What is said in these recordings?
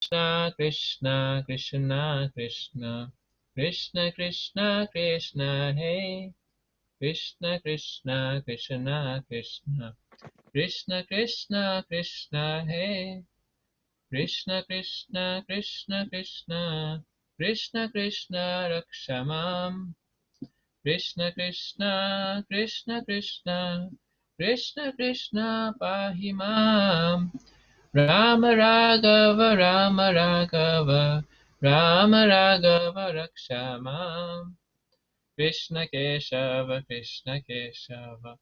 Krishna Krishna Krishna Krishna Krishna Krishna Krishna Hey Krishna Krishna Krishna Krishna Krishna Krishna Krishna Hey Krishna Krishna Krishna Krishna Krishna Krishna Rakshamam Krishna Krishna Krishna Krishna Krishna Krishna Pahimam Rama Raghava Rama Raghava Rama Raghava Rakshamam Krishna Keshava Krishna Keshava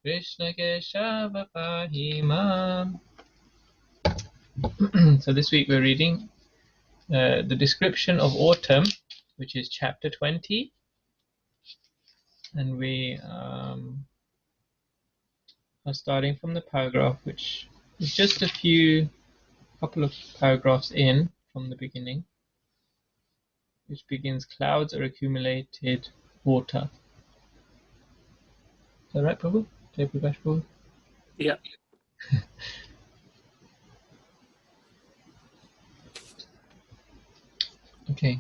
Krishna Keshava Pahimam. So this week we're reading the description of autumn, which is chapter 20, and we are starting from the paragraph which is just couple of paragraphs in from the beginning, which begins, clouds are accumulated water. Is that right, Prabhu? Jai Prakash Prabhu? Yeah. Okay.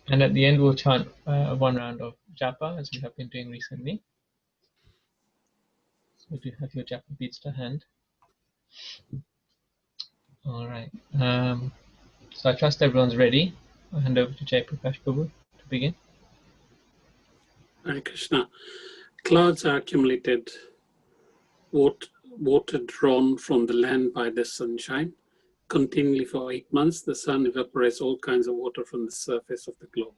And at the end we'll chant one round of japa, as we have been doing recently. So do you have your japa beads to hand? Alright. So I trust everyone's ready. I'll hand over to Jai Prakash Prabhu to begin. Hare Krishna. Clouds are accumulated water drawn from the land by the sunshine. Continually for 8 months, the sun evaporates all kinds of water from the surface of the globe.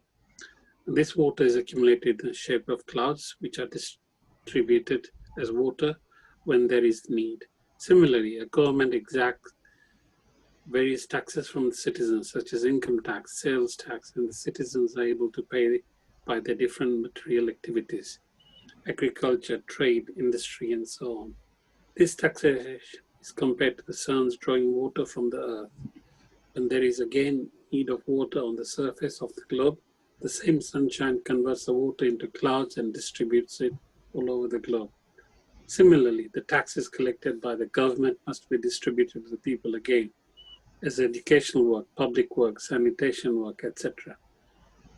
And this water is accumulated in the shape of clouds, which are distributed as water when there is need. Similarly, a government exacts various taxes from the citizens, such as income tax, sales tax, and the citizens are able to pay by their different material activities, agriculture, trade, industry, and so on. This taxation is compared to the sun's drawing water from the earth. When there is again need of water on the surface of the globe, the same sunshine converts the water into clouds and distributes it all over the globe. Similarly, the taxes collected by the government must be distributed to the people again, as educational work, public work, sanitation work, etc.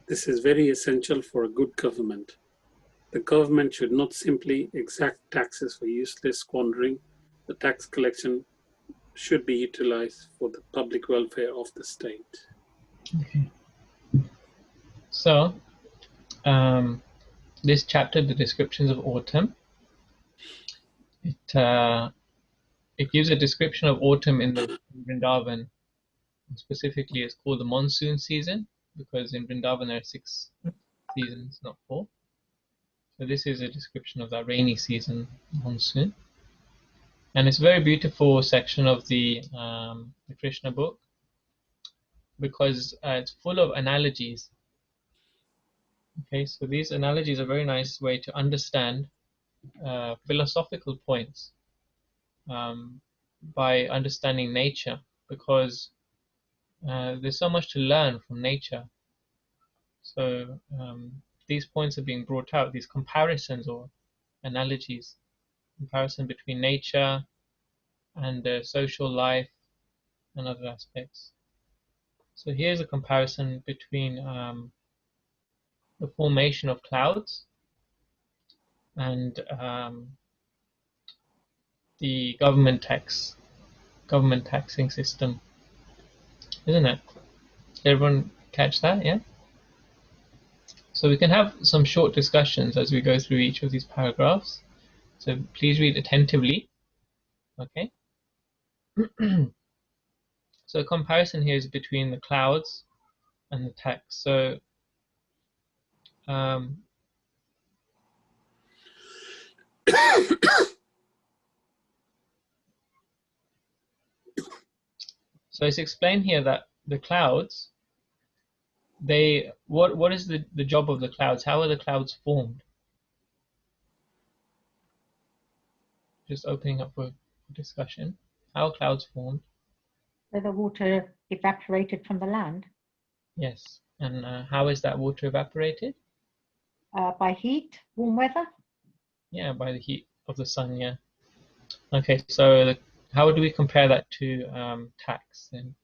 This is very essential for a good government. The government should not simply exact taxes for useless squandering. The tax collection should be utilized for the public welfare of the state. Okay. So, this chapter, the descriptions of autumn, it gives a description of autumn in the Vrindavan. Specifically, it's called the monsoon season because in Vrindavan there are 6 seasons, not 4. So this is a description of that rainy season, monsoon. And it's a very beautiful section of the Krishna book because it's full of analogies. Okay, so these analogies are a very nice way to understand philosophical points by understanding nature, because there's so much to learn from nature. So these points are being brought out, these comparisons or analogies, comparison between nature and social life and other aspects. So here's a comparison between the formation of clouds and the government taxing system, isn't it? Did everyone catch that? Yeah. So we can have some short discussions as we go through each of these paragraphs. So please read attentively. Okay. So a comparison here is between the clouds and the text. So so it's explained here that the clouds, what is the job of the clouds? How are the clouds formed? Just opening up for discussion. How are clouds formed? So the water evaporated from the land? Yes. And how is that water evaporated? By heat, warm weather? Yeah, by the heat of the sun, yeah. Okay, so how do we compare that to tax then?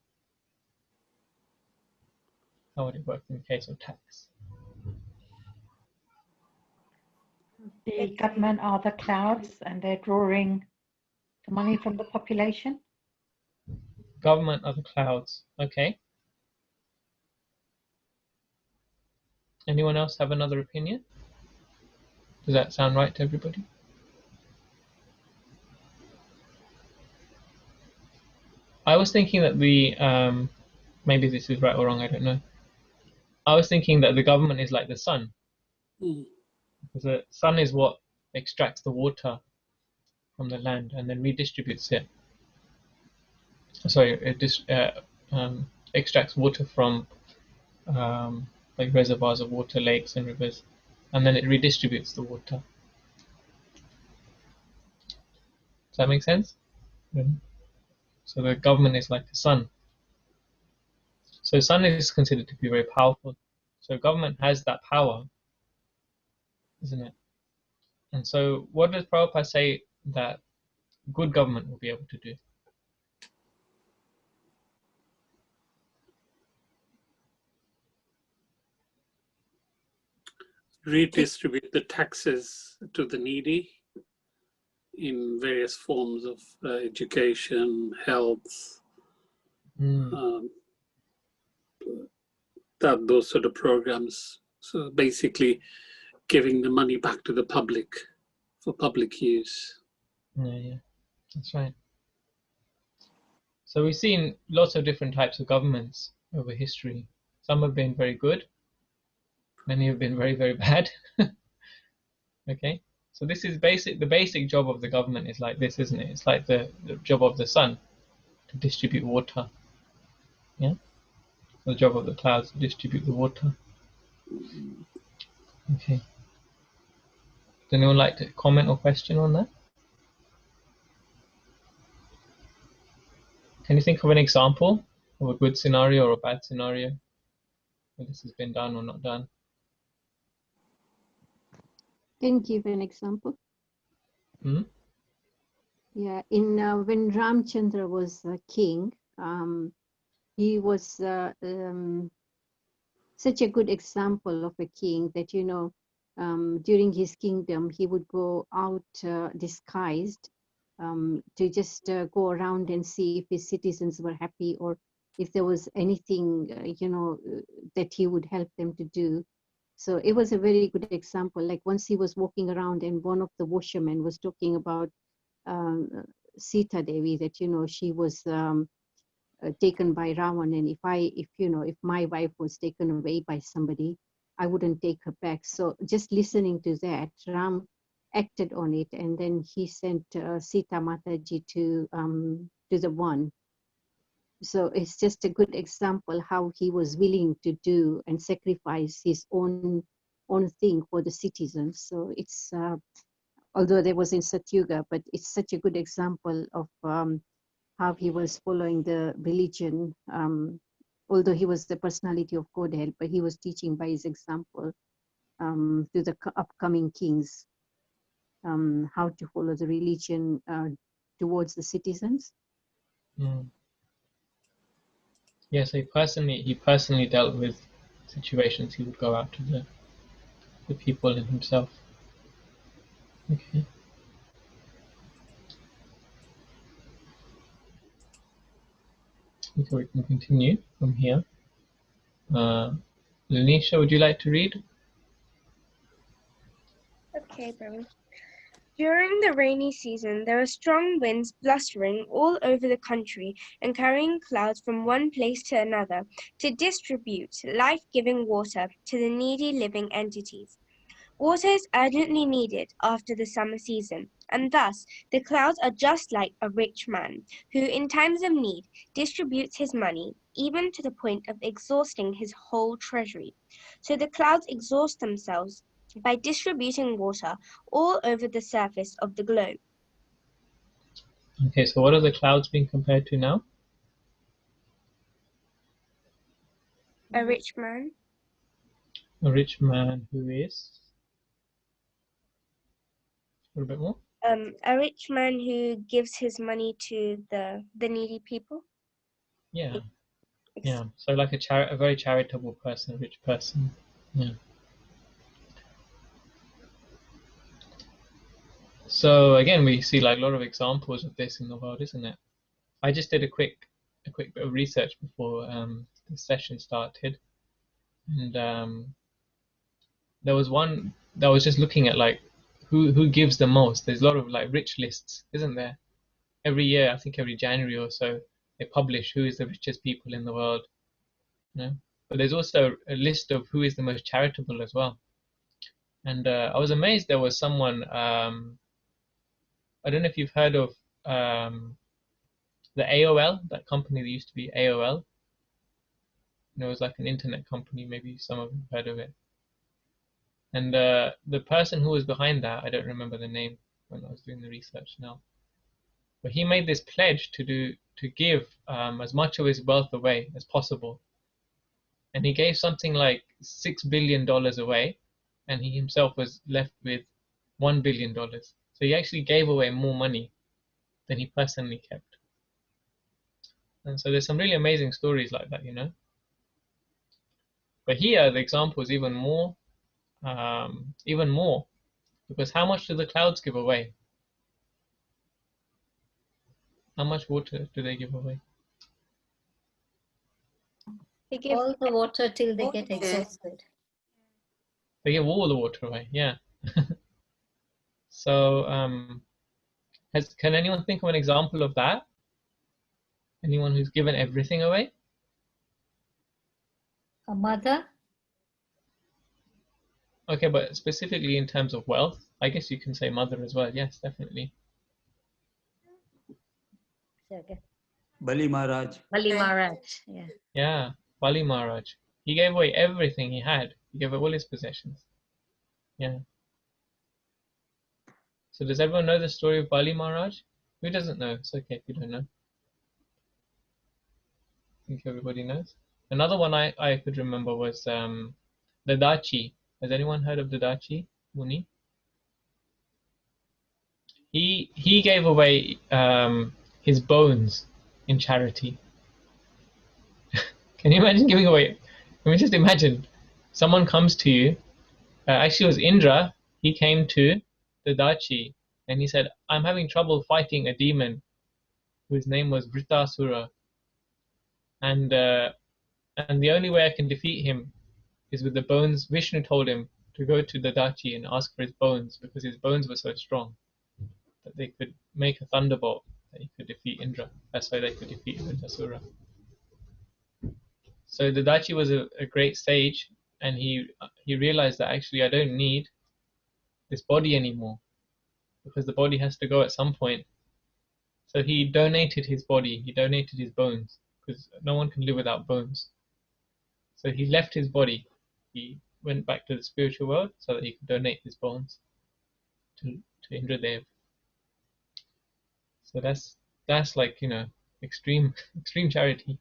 How would it work in the case of tax? The government are the clouds and they're drawing the money from the population. Government are the clouds. Okay. Anyone else have another opinion? Does that sound right to everybody? I was thinking that maybe this is right or wrong, I don't know. I was thinking that the government is like the sun. Mm. Because the sun is what extracts the water from the land and then redistributes it. Sorry, extracts water from like reservoirs of water, lakes and rivers, and then it redistributes the water. Does that make sense? So the government is like the sun. So sun is considered to be very powerful. So government has that power, isn't it? And so what does Prabhupada say that good government will be able to do? Redistribute the taxes to the needy in various forms of education, health, those sort of programs. So basically giving the money back to the public for public use. Yeah, that's right. So we've seen lots of different types of governments over history. Some have been very good. Many have been very, very bad. Okay. So this is the basic job of the government is like this, isn't it? It's like the job of the sun to distribute water. Yeah. The job of the clouds to distribute the water. Okay. Does anyone like to comment or question on that? Can you think of an example of a good scenario or a bad scenario where this has been done or not done? Can you give an example? Hmm? Yeah, in when Ramchandra was king, he was such a good example of a king that, you know, during his kingdom, he would go out disguised to just go around and see if his citizens were happy or if there was anything, that he would help them to do. So it was a very good example. Like once he was walking around and one of the washermen was talking about Sita Devi, that, you know, she was taken by Ravan, and if my wife was taken away by somebody, I wouldn't take her back. So just listening to that, Ram acted on it, and then he sent Sita Mataji to the one. So it's just a good example how he was willing to do and sacrifice his own thing for the citizens. So it's although there was in Satyuga, but it's such a good example of how he was following the religion. Although he was the personality of Godhead, but he was teaching by his example to the upcoming kings how to follow the religion towards the citizens. Mm. Yeah, so he personally dealt with situations. He would go out to the people and himself. Okay. Okay, we can continue from here. Lanisha, would you like to read? Okay, Brahma. During the rainy season, there are strong winds blustering all over the country and carrying clouds from one place to another to distribute life-giving water to the needy living entities. Water is urgently needed after the summer season, and thus the clouds are just like a rich man who, in times of need, distributes his money, even to the point of exhausting his whole treasury. So the clouds exhaust themselves by distributing water all over the surface of the globe. Okay, so what are the clouds being compared to now? A rich man. A rich man who is a little bit more. A rich man who gives his money to the needy people. Yeah. Yeah, so like a very charitable person, a rich person. Yeah. So again, we see like a lot of examples of this in the world, isn't it? I just did a quick bit of research before the session started, and there was one that was just looking at like who gives the most. There's a lot of like rich lists, isn't there? Every year, I think every January or so, they publish who is the richest people in the world. You know? But there's also a list of who is the most charitable as well. And I was amazed there was someone. I don't know if you've heard of the AOL, that company that used to be AOL. You know, it was like an internet company. Maybe some of you have heard of it. And the person who was behind that, I don't remember the name when I was doing the research now. But he made this pledge to give as much of his wealth away as possible. And he gave something like $6 billion away, and he himself was left with $1 billion. So he actually gave away more money than he personally kept. And so there's some really amazing stories like that, you know. But here the example is even more, because how much do the clouds give away? How much water do they give away? They give All the water till they get exhausted. They give all the water away, yeah. So can anyone think of an example of that? Anyone who's given everything away? A mother, Okay, but specifically in terms of wealth, I guess you can say mother as well. Yes, definitely. Bali Maharaj. Bali Maharaj. Yeah. Yeah, Bali Maharaj. He gave away everything he had. He gave away all his possessions. Yeah. So does everyone know the story of Bali Maharaj? Who doesn't know? It's okay if you don't know. I think everybody knows. Another one I could remember was the Dachi. Has anyone heard of the Dachi Muni? He gave away his bones in charity. Can you imagine giving away? Can we just imagine? Someone comes to you. Actually, it was Indra. He came to the Dachi and he said, "I'm having trouble fighting a demon whose name was Vritasura, and the only way I can defeat him is with the bones." Vishnu told him to go to the Dachi and ask for his bones because his bones were so strong that they could make a thunderbolt that he could defeat Indra. That's why they could defeat Vritasura. So the Dachi was a great sage, and he realized that actually I don't need this body anymore because the body has to go at some point. So he donated his body, he donated his bones because no one can live without bones. So he left his body, he went back to the spiritual world so that he could donate his bones to Indradev. So that's like, you know, extreme charity.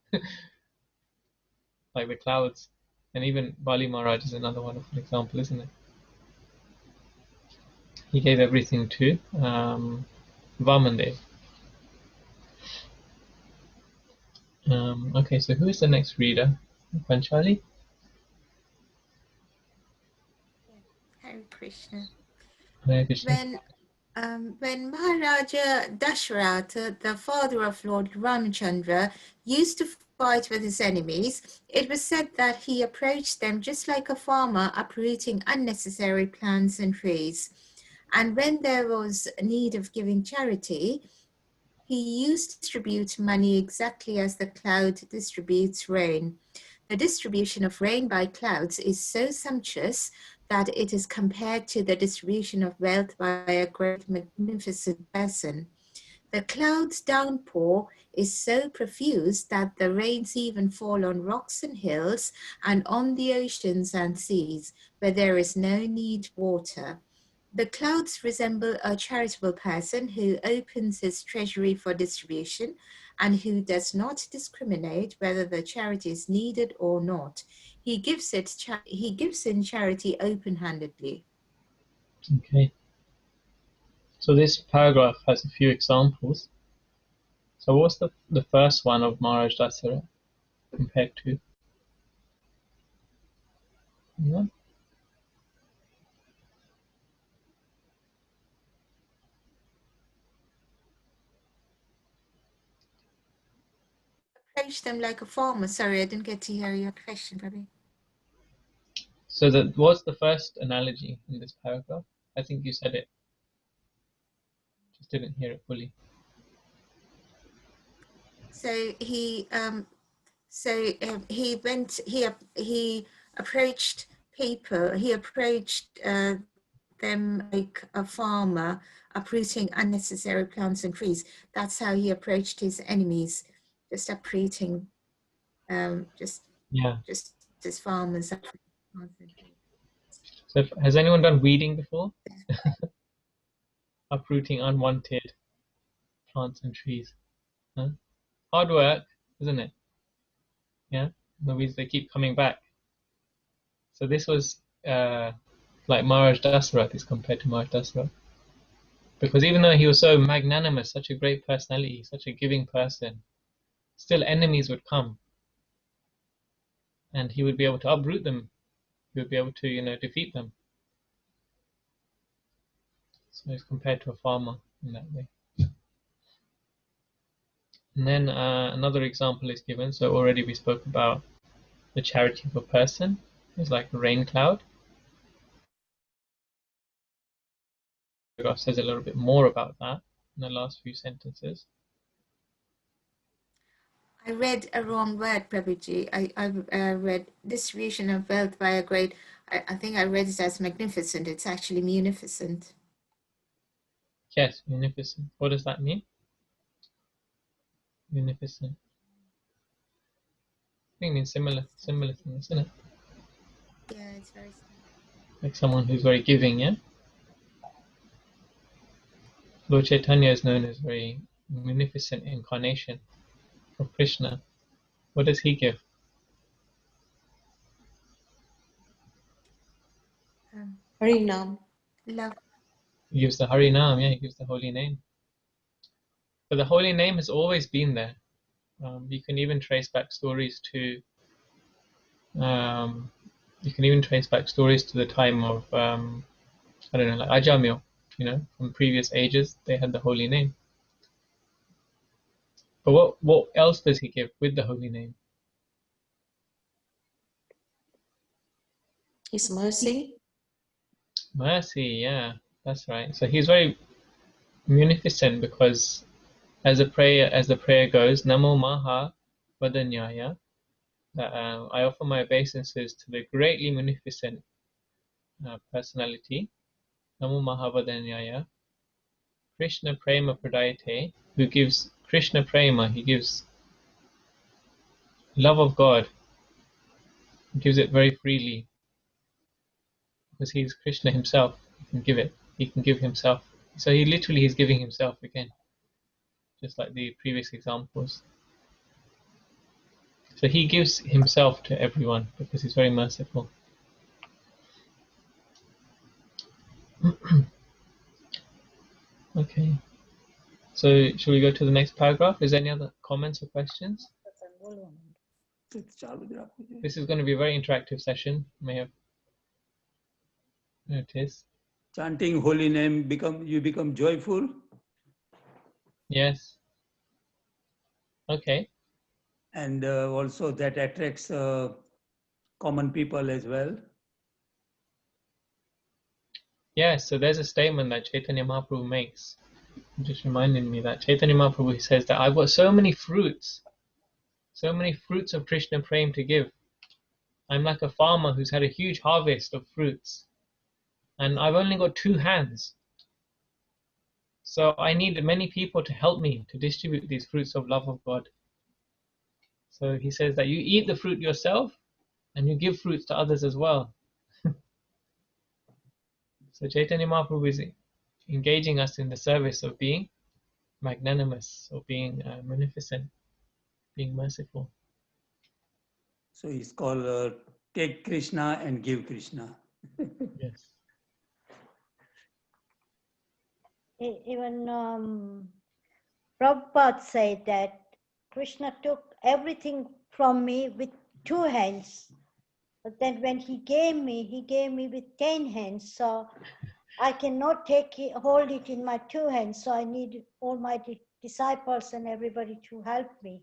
Like the clouds. And even Bali Maharaj is another wonderful example, isn't it? He gave everything to Vamandev. Okay, so who is the next reader? Panchali? Hare Krishna. Hare Krishna. When Maharaja Dasharatha, the father of Lord Ramchandra, used to fight with his enemies, it was said that he approached them just like a farmer uprooting unnecessary plants and trees. And when there was need of giving charity, he used to distribute money exactly as the cloud distributes rain. The distribution of rain by clouds is so sumptuous that it is compared to the distribution of wealth by a great magnificent person. The clouds' downpour is so profuse that the rains even fall on rocks and hills and on the oceans and seas where there is no need water. The clouds resemble a charitable person who opens his treasury for distribution and who does not discriminate whether the charity is needed or not. He gives in charity open-handedly. Okay. So this paragraph has a few examples. So what's the first one of Maharaj Dasara? compared to. Yeah. Approach them like a farmer. Sorry, I didn't get to hear your question, Prabhu. So that was the first analogy in this paragraph. I think you said it, just didn't hear it fully. So he he approached people. He approached them like a farmer, uprooting unnecessary plants and trees. That's how he approached his enemies, just uprooting, just as farmers uproot plants and trees. So has anyone done weeding before? Uprooting unwanted plants and trees. Huh? Hard work, isn't it? Yeah, the weeds, they keep coming back. So this was like Maharaj Dasarath is compared to Maharaj Dasarath. Because even though he was so magnanimous, such a great personality, such a giving person, still enemies would come. And he would be able to uproot them. He would be able to, defeat them. So he's compared to a farmer in that way. And then another example is given. So already we spoke about the charity of a person. It's like a rain cloud. The paragraph says a little bit more about that in the last few sentences. I read a wrong word, Prabhuji. I read distribution of wealth by a great, I think I read it as magnificent. It's actually munificent. Yes, munificent. What does that mean? Munificent. I think it means similar thing, isn't it? Yeah, it's very similar. Like someone who's very giving, yeah? Lord Chaitanya is known as very munificent incarnation of Krishna. What does he give? Harinam. Love. He gives the Harinam, yeah, he gives the holy name. But the holy name has always been there. You can even trace back stories to the time of I don't know, like Ajamil, from previous ages they had the holy name. But what else does he give with the holy name? His mercy. Mercy, yeah, that's right. So he's very munificent because as the prayer goes, Namo Maha Vadanyaya, that I offer my obeisances to the greatly munificent personality, Namo Maha Vadanyaya, Krishna Prema Pradayate, who gives Krishna Prema, he gives love of God, he gives it very freely because he's Krishna himself. He can give it. He can give himself. So he's giving himself again, just like the previous examples. So he gives himself to everyone because he's very merciful. Okay. So shall we go to the next paragraph? Is there any other comments or questions? This is going to be a very interactive session. You may have noticed. Chanting holy name, you become joyful. Yes. Okay. And also that attracts common people as well. Yes, so there's a statement that Chaitanya Mahaprabhu makes. It just reminded me that Chaitanya Mahaprabhu says that I've got so many fruits of Krishna Prem to give. I'm like a farmer who's had a huge harvest of fruits, and I've only got 2 hands. So I need many people to help me to distribute these fruits of love of God. So he says that you eat the fruit yourself, and you give fruits to others as well. So Chaitanya Mahaprabhu is engaging us in the service of being magnanimous, or being munificent, being merciful. So it's called take Krishna and give Krishna. Yes. Even Prabhupada said that Krishna took everything from me with 2 hands. But then when he gave me with 10 hands. So I cannot take it, hold it in my 2 hands. So I need all my disciples and everybody to help me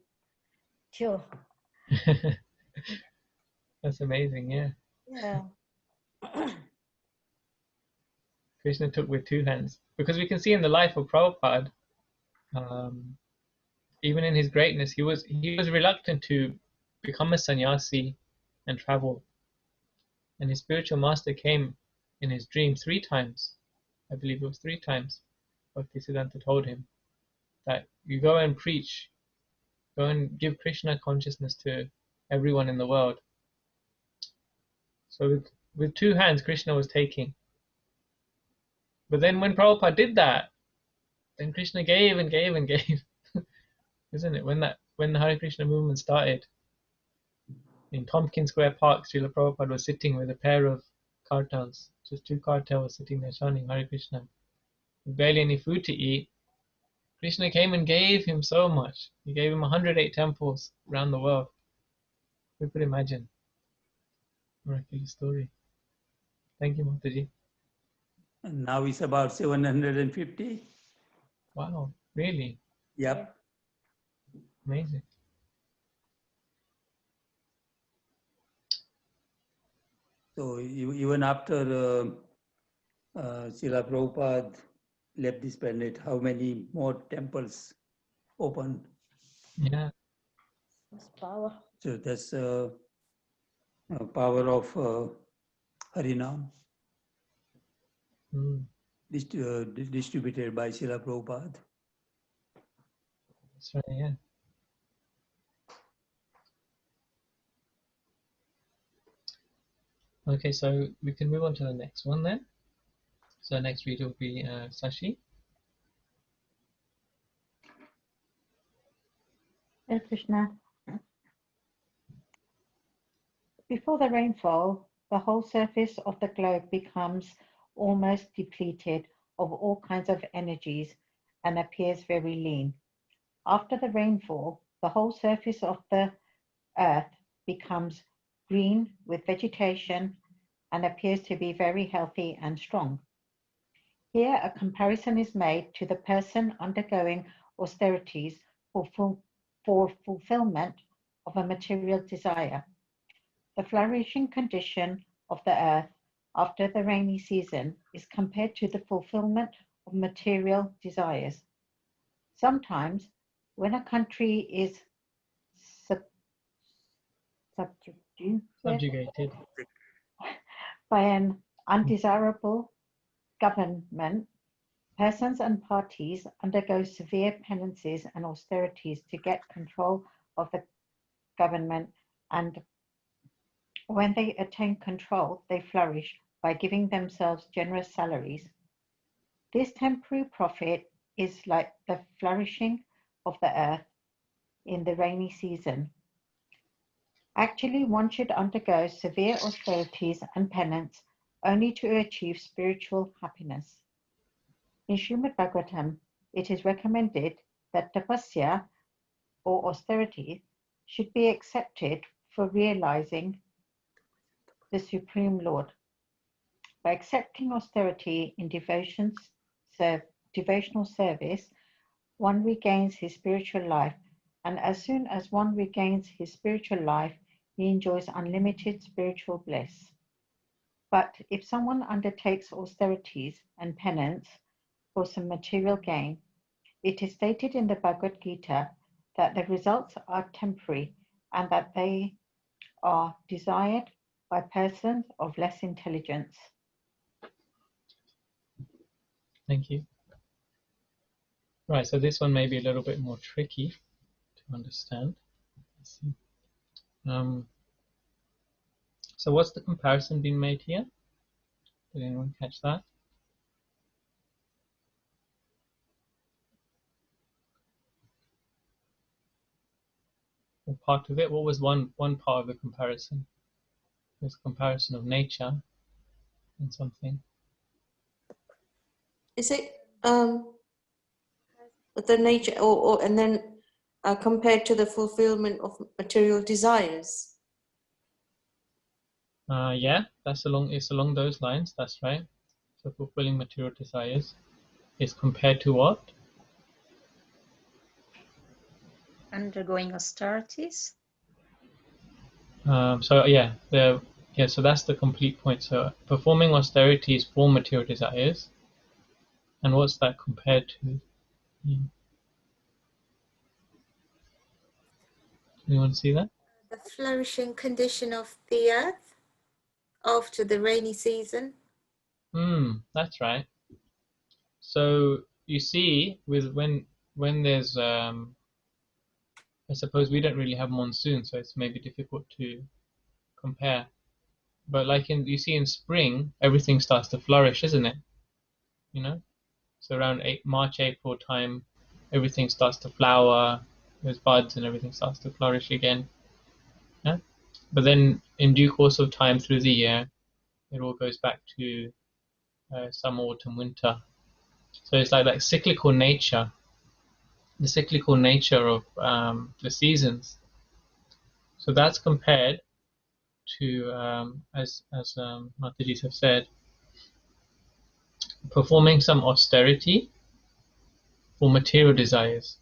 too. That's amazing, yeah. Yeah. Krishna took with 2 hands. Because we can see in the life of Prabhupada, even in his greatness, he was reluctant to become a sannyasi and travel. And his spiritual master came in his dream 3 times. I believe it was 3 times. Bhaktisiddhanta told him that you go and preach, go and give Krishna consciousness to everyone in the world. So with 2 hands, Krishna was taking. But then when Prabhupada did that, then Krishna gave and gave and gave. Isn't it? When the Hare Krishna movement started, in Tompkins Square Park, Srila Prabhupada was sitting with a pair of kartals, just 2 kartals sitting there chanting Hare Krishna. With barely any food to eat, Krishna came and gave him so much. He gave him 108 temples around the world. Who could imagine? Miraculous story. Thank you, Mataji. And now it's about 750. Wow, really? Yep. Amazing. So even after Srila Prabhupada left this planet, how many more temples opened? Yeah. That's power. So that's power of Harinam distributed by Srila Prabhupada. That's right, yeah. Okay, so we can move on to the next one then. So the next reader will be Sashi. Hare Krishna. Before the rainfall, the whole surface of the globe becomes almost depleted of all kinds of energies and appears very lean. After the rainfall, the whole surface of the earth becomes green with vegetation and appears to be very healthy and strong. Here, a comparison is made to the person undergoing austerities for fulfillment of a material desire. The flourishing condition of the earth after the rainy season is compared to the fulfillment of material desires. Sometimes, when a country is Subjugated. by an undesirable government, persons and parties undergo severe penances and austerities to get control of the government, and when they attain control, they flourish by giving themselves generous salaries. This temporary profit is like the flourishing of the earth in the rainy season. Actually, one should undergo severe austerities and penance only to achieve spiritual happiness. In Srimad Bhagavatam, it is recommended that tapasya or austerity should be accepted for realizing the Supreme Lord. By accepting austerity in devotional service, one regains his spiritual life, and as soon as one regains his spiritual life, he enjoys unlimited spiritual bliss. But if someone undertakes austerities and penance for some material gain, it is stated in the Bhagavad Gita that the results are temporary and that they are desired by persons of less intelligence. Thank you. Right, so this one may be a little bit more tricky to understand. Let's see. So what's the comparison being made here? Did anyone catch that? Or part of it? What was one part of the comparison? There's a comparison of nature and something. Is it the nature, or and then compared to the fulfillment of material desires. Yeah, it's along those lines. That's right. So fulfilling material desires is compared to what? Undergoing austerities. So so that's the complete point. So performing austerities for material desires, and what's that compared to? Anyone see that? The flourishing condition of the earth after the rainy season. That's right. So you see, with when there's I suppose we don't really have monsoon, so it's maybe difficult to compare. But like you see in spring, everything starts to flourish, isn't it? You know, so around March, April time, everything starts to flower, there's buds and everything starts to flourish again. Yeah. But then in due course of time through the year, it all goes back to summer, autumn, winter. So it's like that cyclical nature, the cyclical nature of the seasons. So that's compared to, as Mataji's have said, performing some austerity for material desires.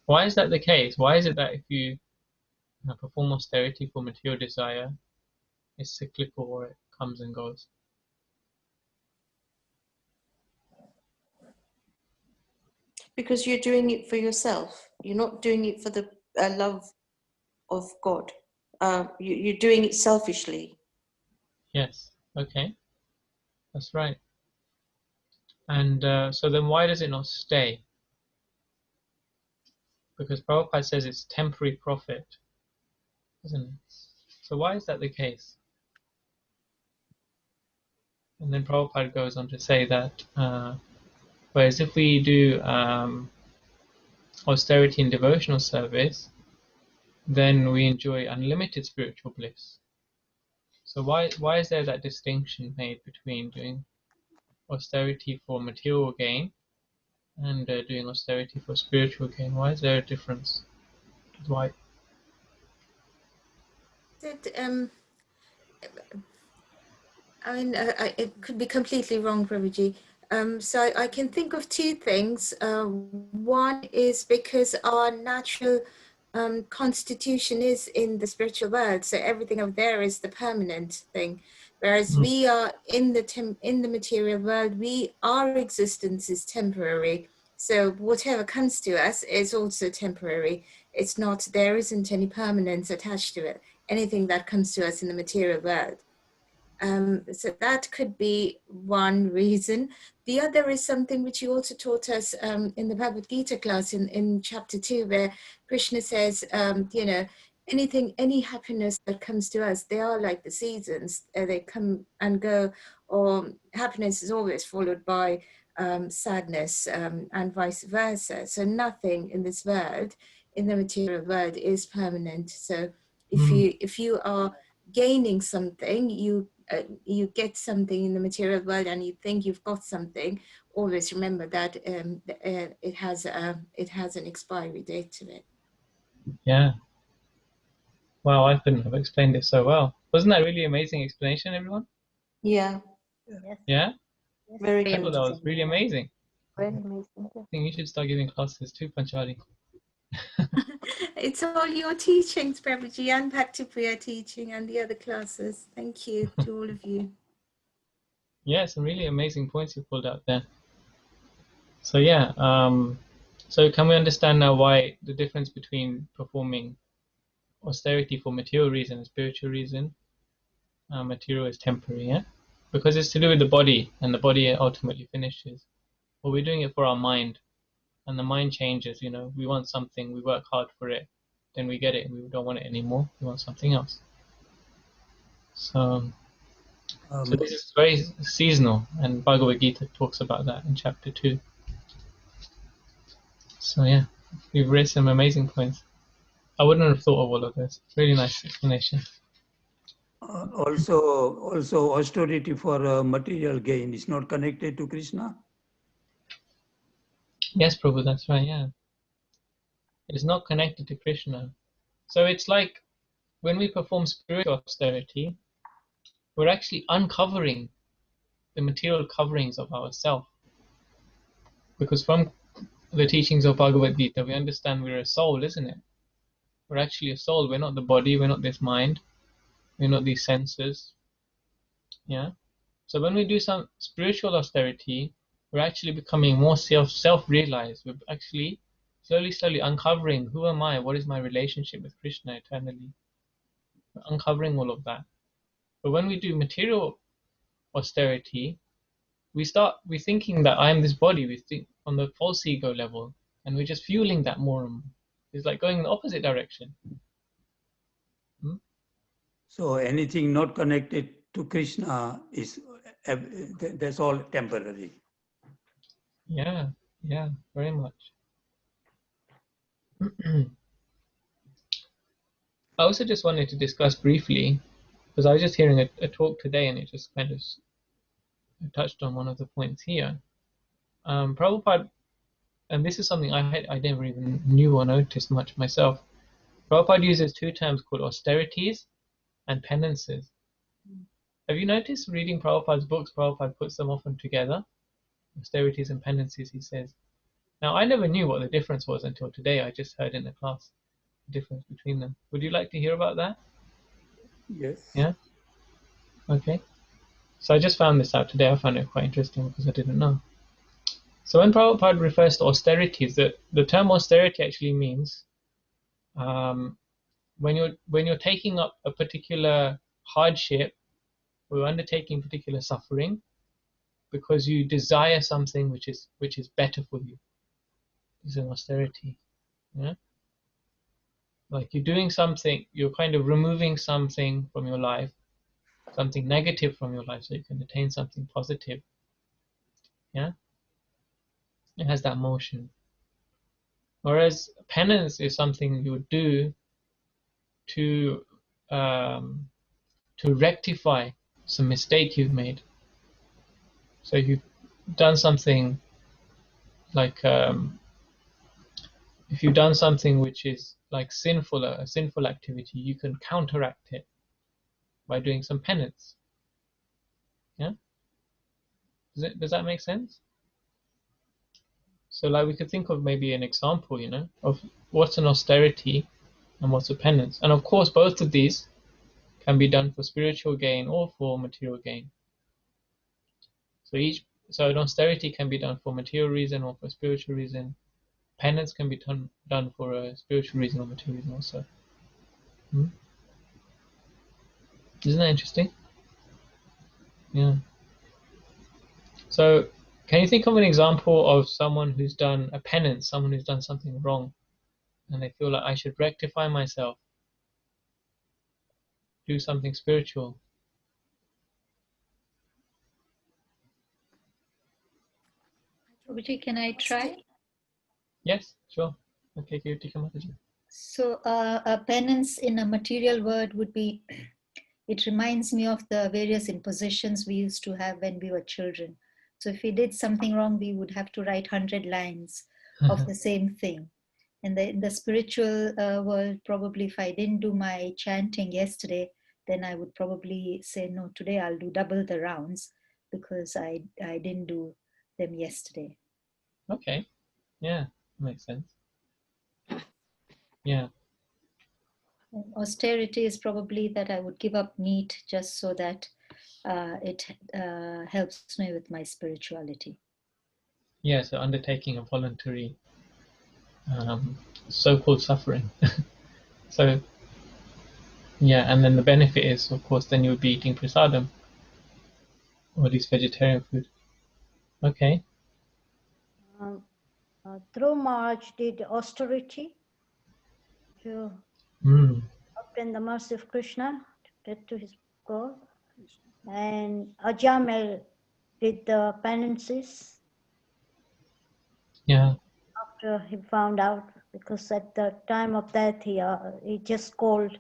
Why is that the case? Why is it that if you perform austerity for material desire, it's cyclical or it comes and goes? Because you're doing it for yourself. You're not doing it for the love of God. You're doing it selfishly. Yes. Okay. That's right. And so then why does it not stay? Because Prabhupada says it's temporary profit, isn't it? So why is that the case? And then Prabhupada goes on to say that whereas if we do austerity and devotional service, then we enjoy unlimited spiritual bliss. So why is there that distinction made between doing austerity for material gain and doing austerity for spiritual gain? Why is there a difference? Why? It could be completely wrong, Prabhuji. So I can think of two things. One is because our natural constitution is in the spiritual world, so everything up there is the permanent thing, whereas we are in the material world. Our existence is temporary. So whatever comes to us is also temporary. It's not, there isn't any permanence attached to it. Anything that comes to us in the material world. So that could be one reason. The other is something which you also taught us in the Bhagavad Gita class in chapter 2, where Krishna says, any happiness that comes to us, they are like the seasons. They come and go, or happiness is always followed by sadness and vice versa. So nothing in this world, in the material world, is permanent. So if you are gaining something, you get something in the material world and you think you've got something, always remember that it has an expiry date to it. Yeah. Wow, I couldn't have explained it so well. Wasn't that really amazing explanation, everyone? Yeah. Yes. Yeah? Very I thought that was really amazing. Very amazing. I think you should start giving classes too, Panchali. It's all your teachings, Prabhuji, and Bhakti-Priya teaching and the other classes. Thank you to all of you. Yeah, some really amazing points you pulled out there. So yeah, so can we understand now why the difference between performing austerity for material reason and spiritual reason? Material is temporary, yeah? Because it's to do with the body, and the body ultimately finishes. But we're doing it for our mind, and the mind changes, we want something, we work hard for it, then we get it, and we don't want it anymore, we want something else. So this is very seasonal, and Bhagavad Gita talks about that in chapter 2. So yeah, you've raised some amazing points. I wouldn't have thought of all of this. Really nice explanation. Also austerity for material gain is not connected to Krishna. Yes, Prabhu, that's right. Yeah. It is not connected to Krishna. So it's like when we perform spiritual austerity, we're actually uncovering the material coverings of ourself. Because from the teachings of Bhagavad Gita, we understand we're a soul, isn't it? We're actually a soul. We're not the body. We're not this mind. We're not these senses. Yeah. So when we do some spiritual austerity, we're actually becoming more self-realized. We're actually slowly uncovering who am I? What is my relationship with Krishna eternally? We're uncovering all of that. But when we do material austerity, we're thinking that I am this body. We think on the false ego level, and we're just fueling that more and more. It's like going in the opposite direction. So anything not connected to Krishna is, that's all temporary. Yeah, very much. I also just wanted to discuss briefly, because I was just hearing a talk today and it just kind of touched on one of the points here. Prabhupada, and this is something I never even knew or noticed much myself. Prabhupada uses two terms called austerities and penances. Have you noticed reading Prabhupada's books, Prabhupada puts them often together? Austerities and penances, he says. Now, I never knew what the difference was until today. I just heard in the class the difference between them. Would you like to hear about that? Yes. Yeah? Okay. So I just found this out today. I found it quite interesting because I didn't know. So when Prabhupada refers to austerities, the term austerity actually means when you're taking up a particular hardship or undertaking particular suffering because you desire something which is better for you. It's an austerity. Yeah? Like you're doing something, you're kind of removing something from your life, something negative from your life so you can attain something positive. Yeah? It has that motion. Whereas penance is something you would do to rectify some mistake you've made. So you've done something like if you've done something which is like a sinful activity, you can counteract it by doing some penance. Yeah, does that make sense? So like we could think of maybe an example, of what's an austerity and what's a penance. And of course, both of these can be done for spiritual gain or for material gain. So an austerity can be done for material reason or for spiritual reason. Penance can be done for a spiritual reason or material reason also. Isn't that interesting? Yeah. So can you think of an example of someone who's done a penance, someone who's done something wrong, and they feel like I should rectify myself, do something spiritual? Prabhuji, can I try? Yes, sure. Okay, Kirti Mataji. So a penance in a material word would be, it reminds me of the various impositions we used to have when we were children. So if we did something wrong, we would have to write 100 lines of the same thing. And in the spiritual world, probably if I didn't do my chanting yesterday, then I would probably say, no, today I'll do double the rounds because I didn't do them yesterday. Okay. Yeah, makes sense. Yeah. And austerity is probably that I would give up meat just so that it helps me with my spirituality. Yeah, so undertaking a voluntary so-called suffering. So, yeah, and then the benefit is, of course, then you would be eating prasadam, or at least vegetarian food. Okay. Dhruv Maharaj did austerity to obtain the mercy of Krishna to get to his goal. And Ajamel did the penances. Yeah. After he found out, because at the time of death he just called,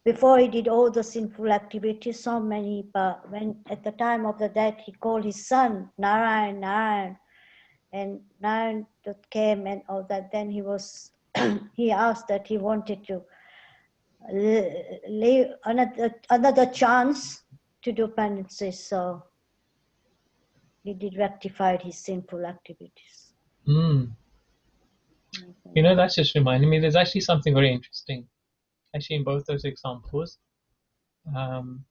before he did all the sinful activities, so many, but when at the time of the death he called his son Narayan, and Narayan that came and all that, then he was he asked that he wanted to leave another chance to do penances, so he did rectified his sinful activities. Mm. You know, that's just reminding me, there's actually something very interesting, actually, in both those examples.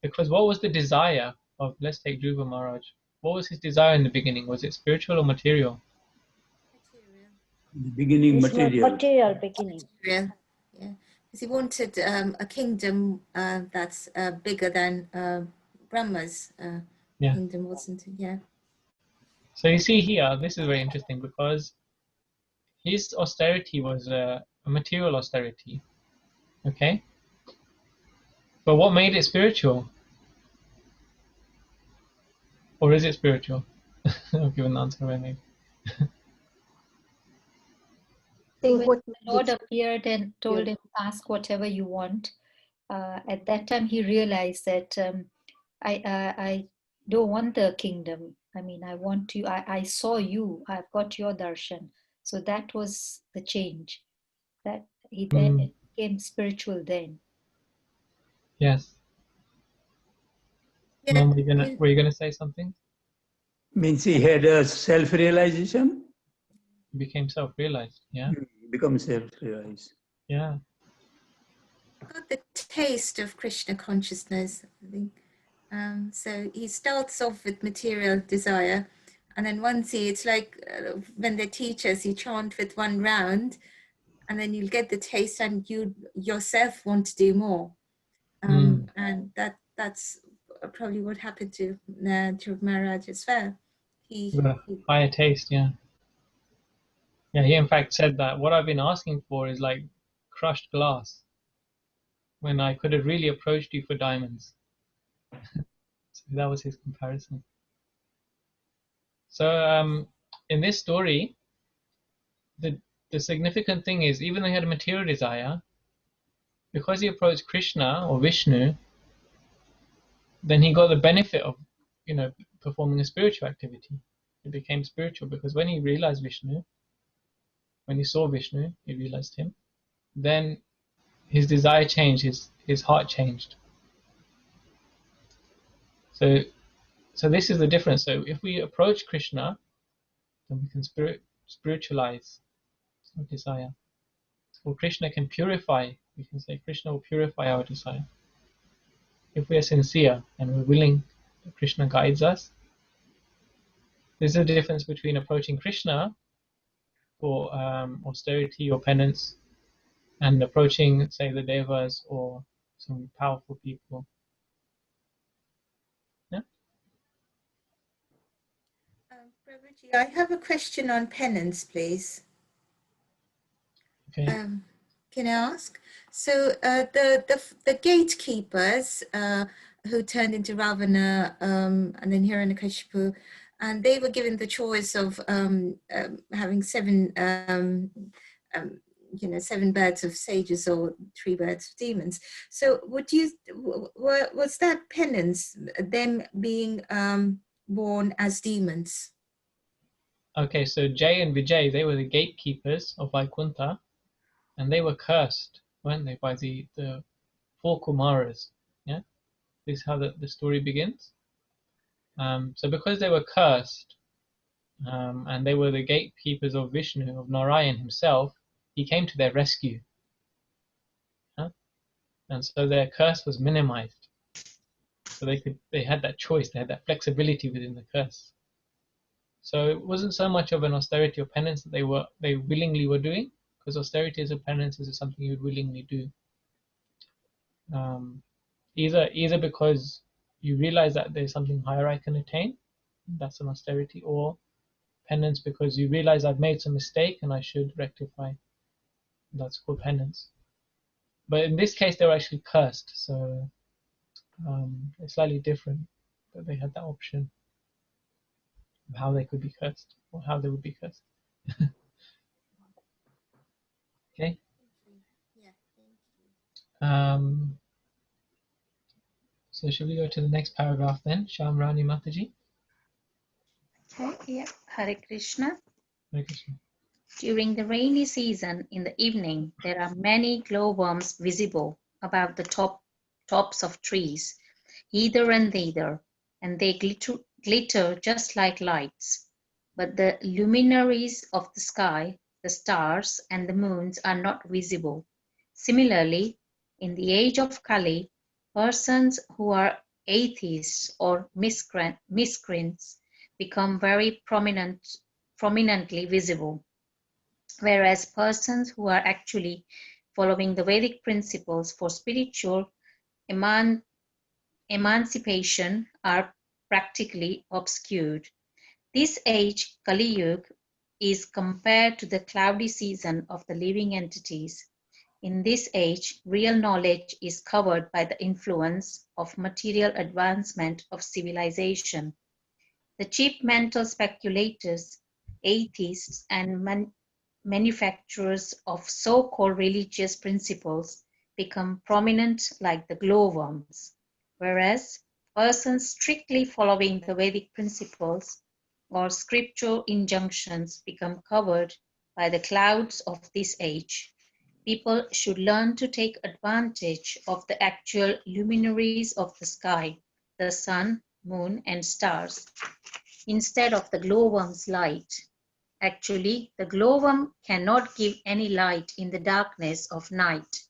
Because what was the desire of, let's take Dhruva Maharaj, what was his desire in the beginning? Was it spiritual or material? Material. In the beginning, It's material. material beginning. Material. Yeah, because he wanted a kingdom that's bigger than Brahma's Yeah. kingdom, wasn't it? Yeah. So you see here, this is very interesting because his austerity was a material austerity, okay? But what made it spiritual? Or is it spiritual? I'll give an answer maybe. Think When what the Lord appeared and told him, ask whatever you want, at that time he realized that I don't want the kingdom. I mean, I want you, I saw you, I've got your darshan. So that was the change. That he then became spiritual then. Yes. Yeah. Mom, were you gonna say something? Means he had a self-realization. He became self-realized, yeah? Become self-realized. Yeah. Got the taste of Krishna consciousness, I think. So he starts off with material desire, and then once it's like when they teach us, you chant with one round, and then you'll get the taste, and you yourself want to do more. And that's probably what happened to Dhruv Maharaj as well. He Higher taste, yeah. Yeah, he in fact said that what I've been asking for is like crushed glass when I could have really approached you for diamonds. So that was his comparison. So in this story, the significant thing is, even though he had a material desire, because he approached Krishna or Vishnu, then he got the benefit of, you know, performing a spiritual activity. It became spiritual because when he realized Vishnu, when he saw Vishnu, he realized him, then his desire changed, his heart changed. So this is the difference. So if we approach Krishna, then we can spiritualize our desire. Or Krishna can purify, we can say Krishna will purify our desire. If we are sincere and we're willing, Krishna guides us. There's a difference between approaching Krishna for austerity or penance and approaching, say, the devas or some powerful people. Yeah. Prabhuji, I have a question on penance, please. Okay. Can I ask? So the gatekeepers who turned into Ravana and then Hiranyakashipu, and they were given the choice of having seven birds of sages or 3 birds of demons. So was that penance, them being born as demons? Okay, so Jay and Vijay, they were the gatekeepers of Vaikuntha, and they were cursed, weren't they, by the 4 Kumaras. Yeah, this is how the story begins. So because they were cursed, and they were the gatekeepers of Vishnu, of Narayan himself, he came to their rescue. And so their curse was minimized. So they had that choice, they had that flexibility within the curse. So it wasn't so much of an austerity or penance that they willingly were doing, because austerity as a penance is something you would willingly do. Either because you realize that there's something higher I can attain, that's an austerity, or penance because you realize I've made some mistake and I should rectify. That's called penance. But in this case, they were actually cursed, so it's slightly different. But they had that option of how they could be cursed or how they would be cursed. Okay. Yeah, thank you. So should we go to the next paragraph then, Shamrani Mataji? Okay, yeah. Hare Krishna. Hare Krishna. During the rainy season, in the evening, there are many glowworms visible above the tops of trees, hither and thither, and they glitter just like lights. But the luminaries of the sky, the stars and the moons, are not visible. Similarly, in the age of Kali, persons who are atheists or miscreants become very prominently visible, whereas persons who are actually following the Vedic principles for spiritual emancipation are practically obscured. This age, Kali Yuga, is compared to the cloudy season of the living entities. In this age, real knowledge is covered by the influence of material advancement of civilization. The cheap mental speculators, atheists, and manufacturers of so-called religious principles become prominent like the glowworms, whereas persons strictly following the Vedic principles or scriptural injunctions become covered by the clouds of this age. People should learn to take advantage of the actual luminaries of the sky, the sun, moon, and stars, instead of the glowworm's light. Actually, the glowworm cannot give any light in the darkness of night,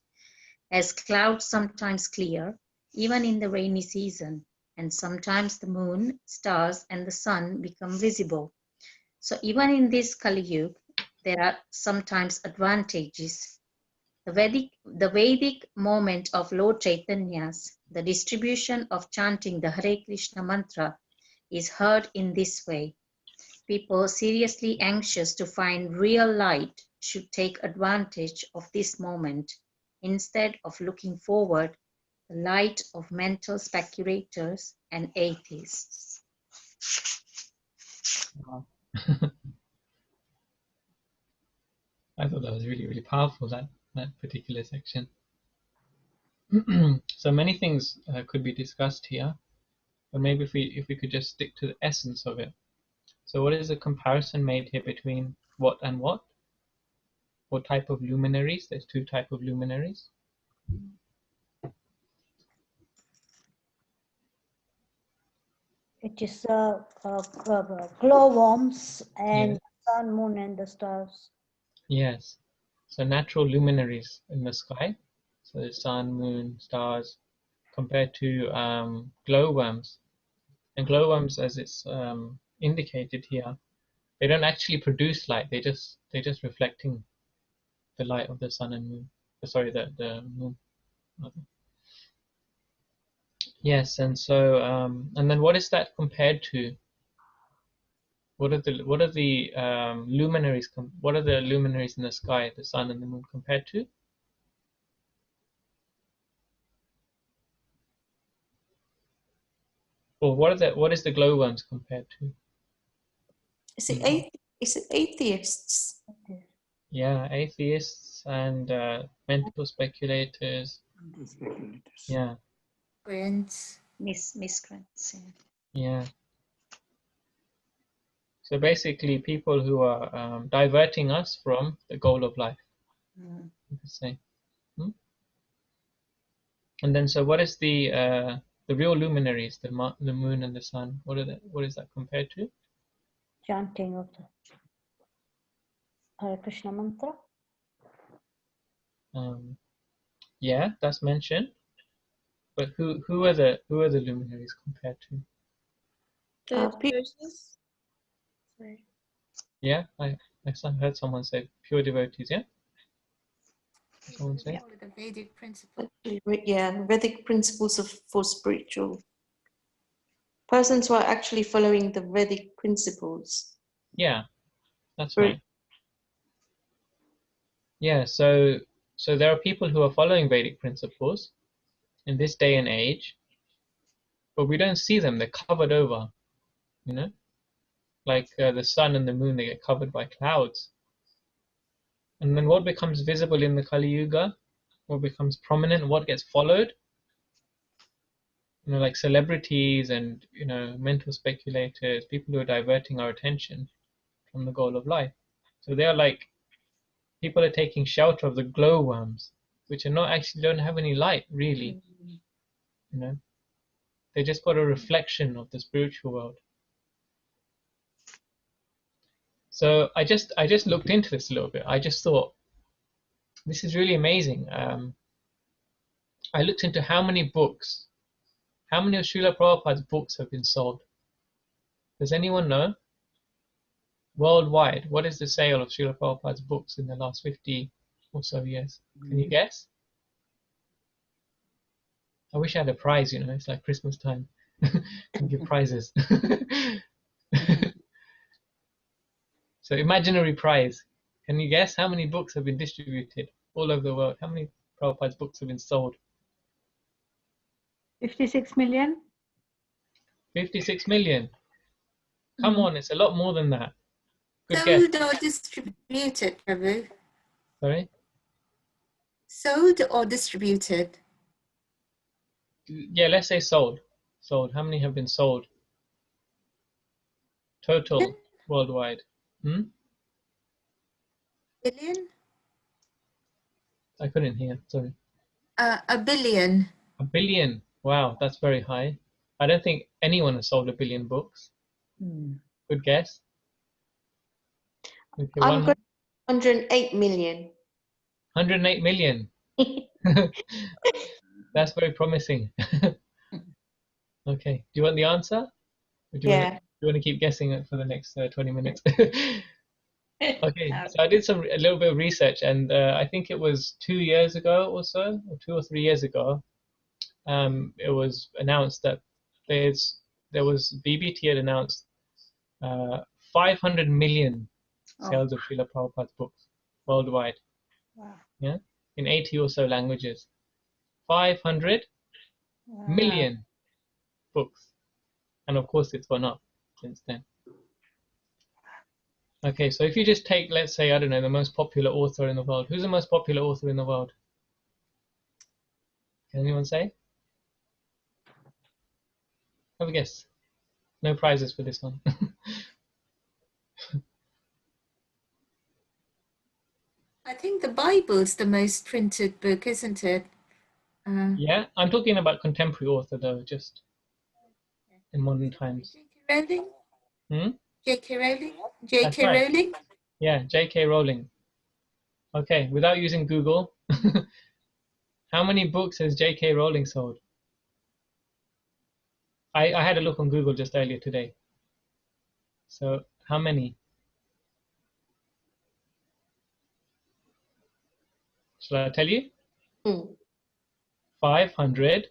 as clouds sometimes clear, even in the rainy season, and sometimes the moon, stars, and the sun become visible. So even in this Kali Yuga, there are sometimes advantages. The Vedic moment of Lord Chaitanya's, the distribution of chanting the Hare Krishna mantra, is heard in this way. People seriously anxious to find real light should take advantage of this moment instead of looking forward the light of mental speculators and atheists. Wow. I thought that was really, really powerful, that particular section. So many things could be discussed here, but maybe if we could just stick to the essence of it. So what is the comparison made here between what and what? What type of luminaries? There's two types of luminaries. It is glowworms and Yes. the sun, moon, and the stars. Yes. So natural luminaries in the sky, so the sun, moon, stars, compared to glowworms. And glowworms, as it's indicated here, they don't actually produce light. They're just reflecting the light of the sun and moon. Sorry, the moon. Yes, and so and then what is that compared to? What are the luminaries? What are the luminaries in the sky, the sun and the moon, compared to? Or what is the glowworms compared to? Is it atheists? Yeah, atheists and mental speculators. Yeah, Miscreants. yeah. So basically, people who are diverting us from the goal of life. You could say. And then, so what is the real luminaries, the moon and the sun? What is that compared to? Chanting of the Hare Krishna mantra. Yeah, that's mentioned. But who are the luminaries compared to? The devotees. Sorry. Yeah, I heard someone say pure devotees. Yeah, someone say. With the Vedic principle. Yeah, Vedic principles for spiritual persons who are actually following the Vedic principles. Yeah, that's right. Yeah, so there are people who are following Vedic principles in this day and age, but we don't see them. They're covered over, you know, like the sun and the moon. They get covered by clouds. And then what becomes visible in the Kali Yuga, what becomes prominent, what gets followed, you know, like celebrities and, you know, mental speculators, people who are diverting our attention from the goal of life. So they are like people are taking shelter of the glowworms, which are not actually, don't have any light really, you know. They just got a reflection of the spiritual world. So I just looked into this a little bit. I just thought, this is really amazing. I looked into how many of Srila Prabhupada's books have been sold. Does anyone know? Worldwide, what is the sale of Srila Prabhupada's books in the last 50 or so years? Can you guess? I wish I had a prize, you know, it's like Christmas time. Can give prizes. So imaginary prize. Can you guess how many books have been distributed all over the world? How many Prabhupada's books have been sold? 56 million? 56 million. Come on, it's a lot more than that. Good guess. Sold or distributed, Prabhu? Sorry? Sold or distributed? Yeah, let's say sold. Sold. How many have been sold? Total worldwide. Billion? I couldn't hear, sorry. A billion. A billion. Wow, that's very high. I don't think anyone has sold a billion books. Good guess. Okay, I'm one going 108 million. 108 million. That's very promising. Okay, do you want the answer? Or do you want to keep guessing it for the next 20 minutes? Okay, so I did a little bit of research, and I think it was 2 years ago or so, or 2 or 3 years ago, it was announced that BBT had announced 500 million sales of Srila Prabhupada's books worldwide. Wow. Yeah, in 80 or so languages. 500 million books, and of course it's gone up since then. Okay, so if you just take, let's say, I don't know, the most popular author in the world. Who's the most popular author in the world? Can anyone say? Have a guess. No prizes for this one. I think the Bible's the most printed book, isn't it? Yeah, I'm talking about contemporary author though, just in modern times. J.K. Rowling? J.K. Rowling? That's J.K. right. Rowling? Yeah, J.K. Rowling. Okay, without using Google, how many books has J.K. Rowling sold? I had a look on Google just earlier today. So, how many? Shall I tell you? 500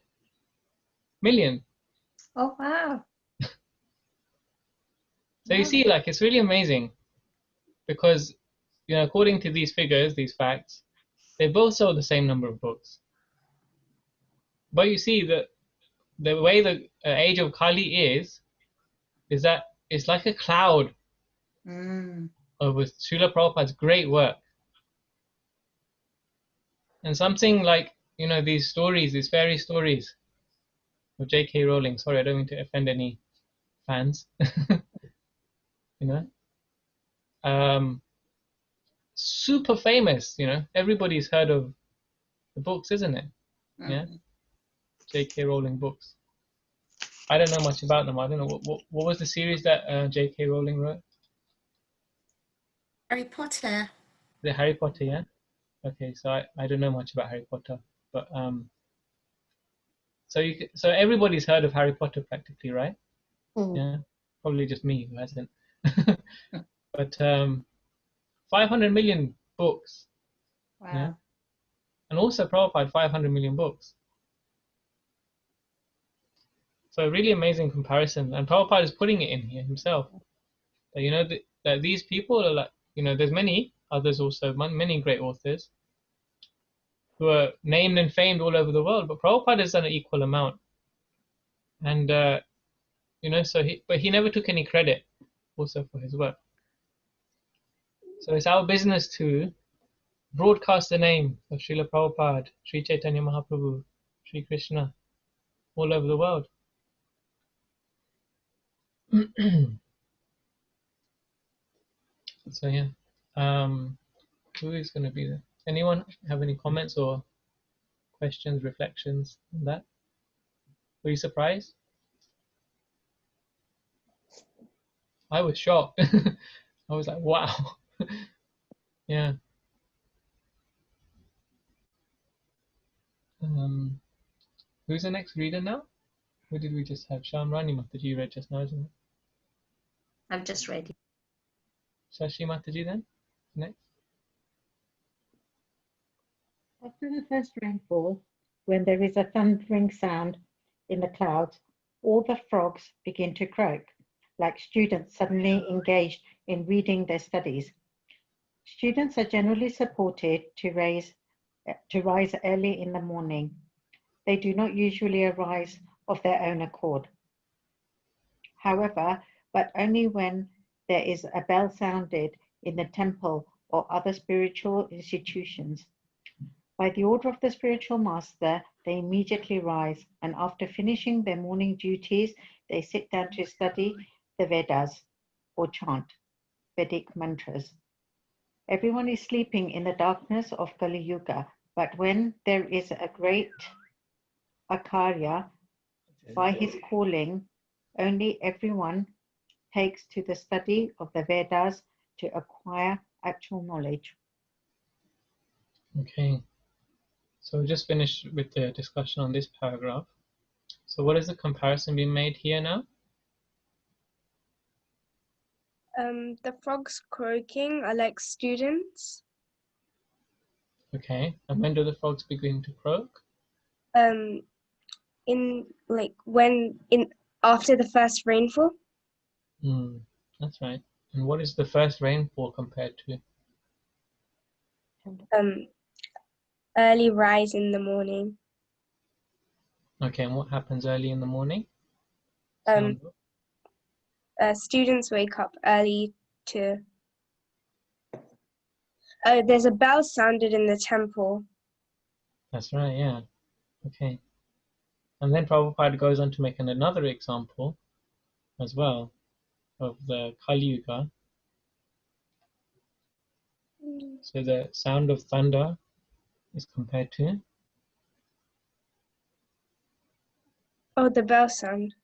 million. Oh, wow. So you see, like, it's really amazing because, you know, according to these figures, these facts, they both sold the same number of books. But you see that the way the age of Kali is that it's like a cloud over Srila Prabhupada's great work. And something like, you know, these stories, these fairy stories of J.K. Rowling. Sorry, I don't mean to offend any fans. You know, super famous. You know, everybody's heard of the books, isn't it? Yeah, J.K. Rowling books. I don't know much about them. I don't know what was the series that J.K. Rowling wrote. Harry Potter. The Harry Potter, yeah. Okay, so I don't know much about Harry Potter, but so everybody's heard of Harry Potter practically, right? Yeah, probably just me who hasn't. But 500 million books. Wow. Yeah, and also Prabhupada 500 million books. So a really amazing comparison, and Prabhupada is putting it in here himself. That, you know, that these people are like, you know, there's many others also, many great authors who are named and famed all over the world, but Prabhupada has done an equal amount. And you know, but he never took any credit also for his work. So it's our business to broadcast the name of Srila Prabhupada, Sri Chaitanya Mahaprabhu, Sri Krishna, all over the world. So yeah, Who is going to be there? Anyone have any comments or questions, reflections on that? Were you surprised? I was shocked. I was like, wow. Yeah. Who's the next reader now? Who did we just have? Shamrani Mataji read just now, isn't it? I've just read it. Shashi Mataji then? Next. After the first rainfall, when there is a thundering sound in the clouds, all the frogs begin to croak, like students suddenly engaged in reading their studies. Students are generally supported to rise early in the morning. They do not usually arise of their own accord. However, but only when there is a bell sounded in the temple or other spiritual institutions. By the order of the spiritual master, they immediately rise, and after finishing their morning duties, they sit down to study the Vedas or chant Vedic mantras. Everyone is sleeping in the darkness of Kali Yuga, but when there is a great Acharya, by his calling, only everyone takes to the study of the Vedas to acquire actual knowledge. Okay. So we just finished with the discussion on this paragraph. So what is the comparison being made here now? The frogs croaking are like students. Okay. And when do the frogs begin to croak? After the first rainfall. That's right. And what is the first rainfall compared to? Early rise in the morning. Okay, and what happens early in the morning? Students wake up early to. There's a bell sounded in the temple. That's right, yeah. Okay. And then Prabhupada goes on to make another example as well of the Kali Yuga. So the sound of thunder is compared to? Oh, the bell sound.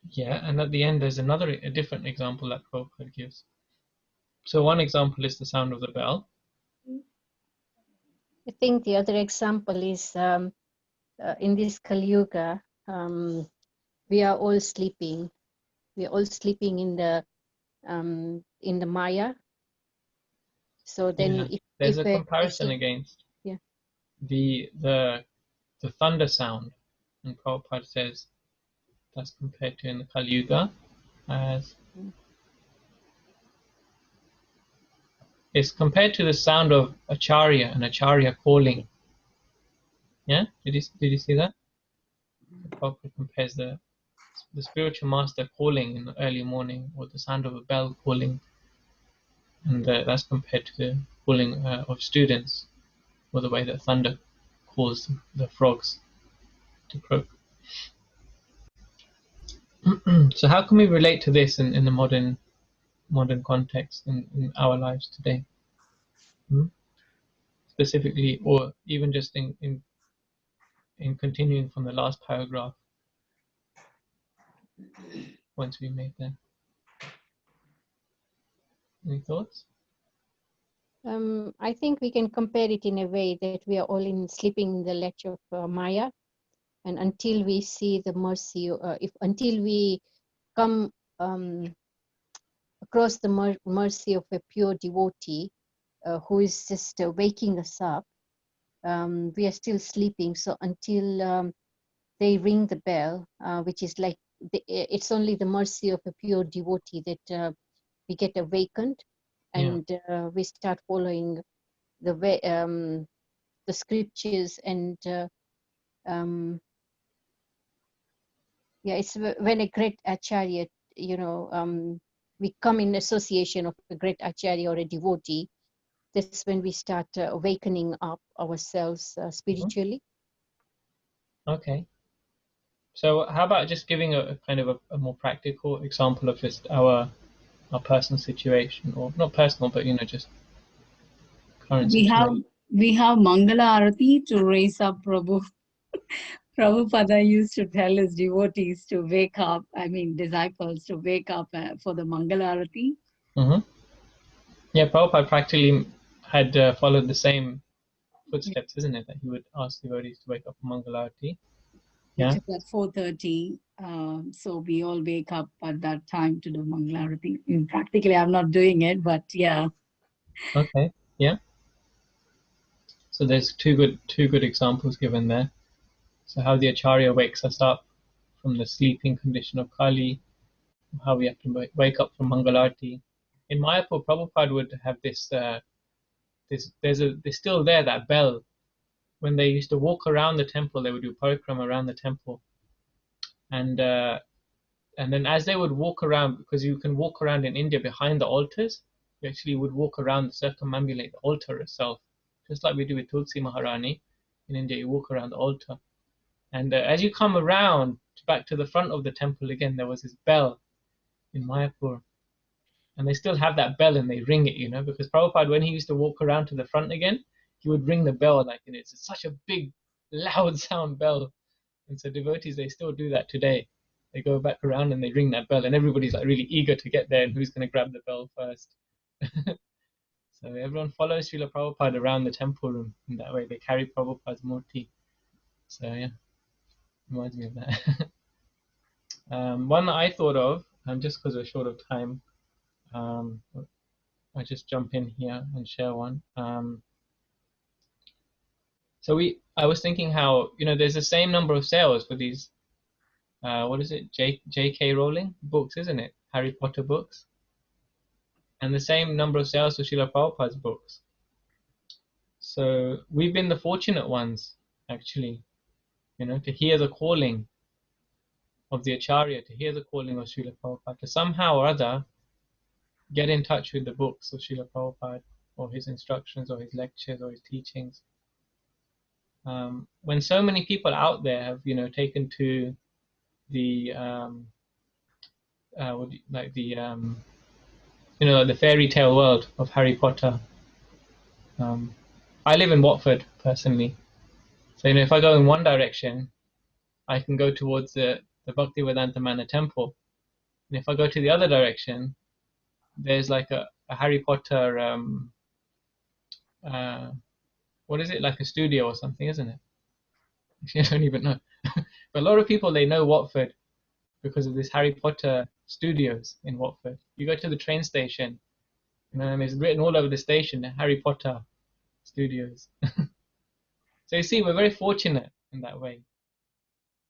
Yeah, and at the end there's a different example that Prabhupada gives. So one example is the sound of the bell. I think the other example is in this Kali Yuga, we are all sleeping. We are all sleeping in the Maya. So then, There's a comparison against the thunder sound, and Prabhupada says that's compared to in the Kali Yuga as it's compared to the sound of Acharya and Acharya calling. Yeah, did you see that? Prabhupada compares the spiritual master calling in the early morning, or the sound of a bell calling, and that's compared to the calling of students, or the way that thunder calls the frogs to croak. So how can we relate to this in the modern context in our lives today? Specifically, or even just in continuing from the last paragraph, once we made there. Any thoughts? I think we can compare it in a way that we are all sleeping in the ledge of Maya, and until we see the mercy, until we come across the mercy of a pure devotee who is just waking us up, we are still sleeping. So until they ring the bell, which is like it's only the mercy of a pure devotee that we get awakened, and we start following the way, the scriptures, and it's when a great acharya, we come in association of a great acharya or a devotee. That's when we start awakening up ourselves spiritually. Okay. So how about just giving a kind of a more practical example of just our personal situation, or not personal, but just current We have situation. Mangala Arati to raise up Prabhu. Prabhupada used to tell his devotees to wake up, disciples to wake up for the Mangala Arati. Mm-hmm. Yeah, Prabhupada practically had followed the same footsteps, isn't it? That he would ask devotees to wake up for Mangalarti. Yeah. Which is at 4:30. So we all wake up at that time to do Mangalarati. Practically, I'm not doing it, but yeah. Okay. Yeah. So there's two good examples given there. So how the Acharya wakes us up from the sleeping condition of Kali, how we have to wake up from Mangalarti. In Mayapur, Prabhupada would have this. There's still there that bell. When they used to walk around the temple, they would do parikrama around the temple, and then as they would walk around, because you can walk around in India behind the altars, you actually would walk around, circumambulate the altar itself, just like we do with Tulsi Maharani. In India, you walk around the altar. And as you come around back to the front of the temple again, there was this bell in Mayapur. And they still have that bell and they ring it, because Prabhupada, when he used to walk around to the front again, he would ring the bell it's such a big, loud sound bell. And so devotees, they still do that today. They go back around and they ring that bell, and everybody's like really eager to get there and who's going to grab the bell first. So everyone follows Srila Prabhupada around the temple room in that way. They carry Prabhupada's murti. So yeah, reminds me of that. One that I thought of, just because we're short of time, I'll just jump in here and share one. I was thinking how, there's the same number of sales for these, what is it, J.K. Rowling books, isn't it? Harry Potter books. And the same number of sales for Srila Prabhupada's books. So we've been the fortunate ones, actually, to hear the calling of the Acharya, to hear the calling of Srila Prabhupada, to somehow or other get in touch with the books of Srila Prabhupada, or his instructions, or his lectures, or his teachings. When so many people out there have, taken to the the fairy tale world of Harry Potter. I live in Watford personally, so if I go in one direction, I can go towards the Bhaktivedanta Manor Temple, and if I go to the other direction, there's like a Harry Potter what is it, like a studio or something, isn't it? I don't even know. But a lot of people, they know Watford because of this Harry Potter studios in Watford. You go to the train station, and it's written all over the station, Harry Potter studios. So you see, we're very fortunate in that way.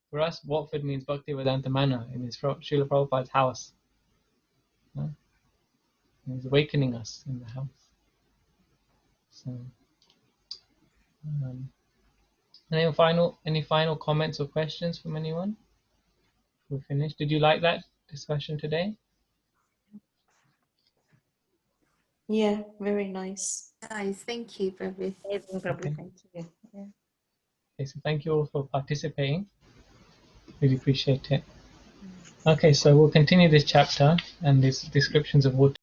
For us, Watford means Bhaktivedanta Manor, and it's Srila Prabhupada's house. He's awakening us in the house. So, any final comments or questions from anyone? We're finished. Did you like that discussion today? Yeah, very nice. Nice, thank you, Prabhu. Okay. Thank you. Yeah. Okay, so thank you all for participating. Really appreciate it. Okay, so we'll continue this chapter and these descriptions of water.